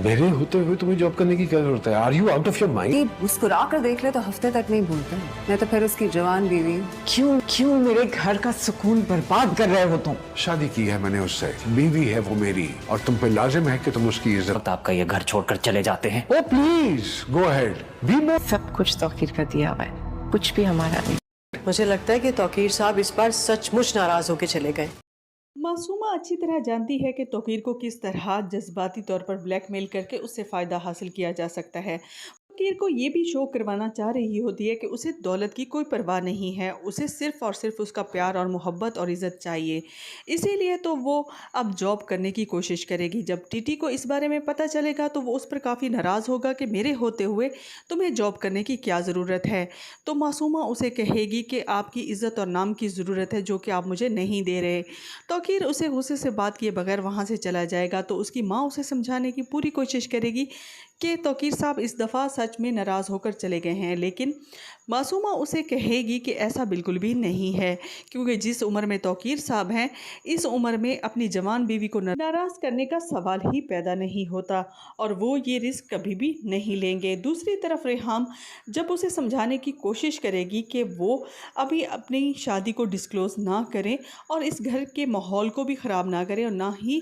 मेरे होते हुए तुम्हें जॉब करने की क्या जरूरत है? Are you out of your mind? मुस्कुरा कर देख ले तो हफ्ते तक नहीं भूलते, मैं तो फिर उसकी जवान बीवी। क्यों क्यों मेरे घर का सुकून बर्बाद कर रहे हो तुम? शादी की है मैंने उससे, बीवी है वो मेरी, और तुम पे लाजिम है कि तुम उसकी इज्जत। आपका ये घर छोड़कर चले जाते हैं। Oh please go ahead, be more. सब कुछ तौकीर का दिया हुआ है, कुछ भी हमारा नहीं। मुझे लगता है कि तौकीर साहब इस बार सचमुच नाराज होकर चले गए। मासूमा अच्छी तरह जानती है कि तौकीर को किस तरह जज्बाती तौर पर ब्लैकमेल करके उससे फ़ायदा हासिल किया जा सकता है। तौकीर को ये भी शो करवाना चाह रही होती है कि उसे दौलत की कोई परवाह नहीं है, उसे सिर्फ़ और सिर्फ उसका प्यार और मोहब्बत और इज़्ज़त चाहिए। इसीलिए तो वो अब जॉब करने की कोशिश करेगी। जब टीटी को इस बारे में पता चलेगा तो वो उस पर काफ़ी नाराज़ होगा कि मेरे होते हुए तुम्हें जॉब करने की क्या ज़रूरत है। तो मासूमा उसे कहेगी कि आपकी इज़्ज़त और नाम की ज़रूरत है जो कि आप मुझे नहीं दे रहे। तौकीर उसे गुस्से से बात किए बगैर वहाँ से चला जाएगा तो उसकी माँ उसे समझाने की पूरी कोशिश करेगी कि तौकीर साहब इस दफ़ा सच में नाराज़ होकर चले गए हैं, लेकिन मासूमा उसे कहेगी कि ऐसा बिल्कुल भी नहीं है, क्योंकि जिस उम्र में तौकीर साहब हैं इस उम्र में अपनी जवान बीवी को नाराज़ करने का सवाल ही पैदा नहीं होता और वो ये रिस्क कभी भी नहीं लेंगे। दूसरी तरफ रेहाम जब उसे समझाने की कोशिश करेगी कि वो अभी अपनी शादी को डिस्क्लोज़ ना करें और इस घर के माहौल को भी ख़राब ना करें और ना ही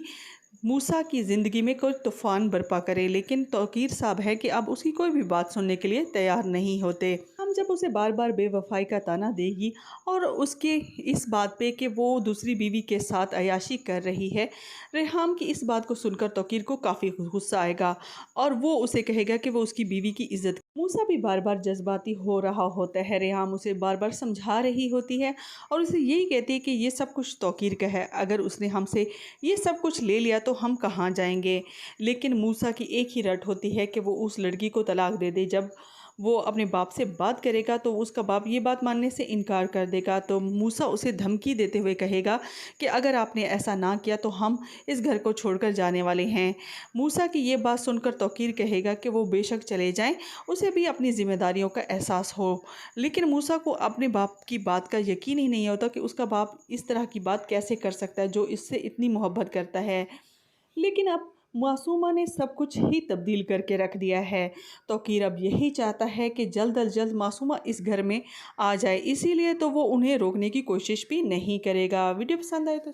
मूसा की ज़िंदगी में कोई तूफ़ान बर्पा करे, लेकिन तौकीर साहब है कि अब उसकी कोई भी बात सुनने के लिए तैयार नहीं होते। हम जब उसे बार बार बेवफाई का ताना देगी और उसके इस बात पे कि वो दूसरी बीवी के साथ अयाशी कर रही है, रेहाम की इस बात को सुनकर तौकीर को काफ़ी गुस्सा आएगा और वो उसे कहेगा कि वो उसकी बीवी की इज़्ज़त। मूसा भी बार बार जज्बाती हो रहा होता है, रेहाम उसे बार बार समझा रही होती है और उसे यही कहती है कि ये सब कुछ तौकीर का है, अगर उसने हमसे ये सब कुछ ले लिया तो हम कहाँ जाएंगे। लेकिन मूसा की एक ही रट होती है कि वो उस लड़की को तलाक दे दे। जब वो अपने बाप से बात करेगा तो उसका बाप ये बात मानने से इनकार कर देगा, तो मूसा उसे धमकी देते हुए कहेगा कि अगर आपने ऐसा ना किया तो हम इस घर को छोड़कर जाने वाले हैं। मूसा की ये बात सुनकर तौकीर कहेगा कि वो बेशक चले जाएं, उसे भी अपनी ज़िम्मेदारियों का एहसास हो, लेकिन मूसा को अपने बाप की बात का यकीन ही नहीं होता कि उसका बाप इस तरह की बात कैसे कर सकता है जो इससे इतनी मोहब्बत करता है। लेकिन अब मासूमा ने सब कुछ ही तब्दील करके रख दिया है। तौकीर अब यही चाहता है कि जल्द अज जल्द मासूमा इस घर में आ जाए, इसीलिए तो वो उन्हें रोकने की कोशिश भी नहीं करेगा। वीडियो पसंद आए तो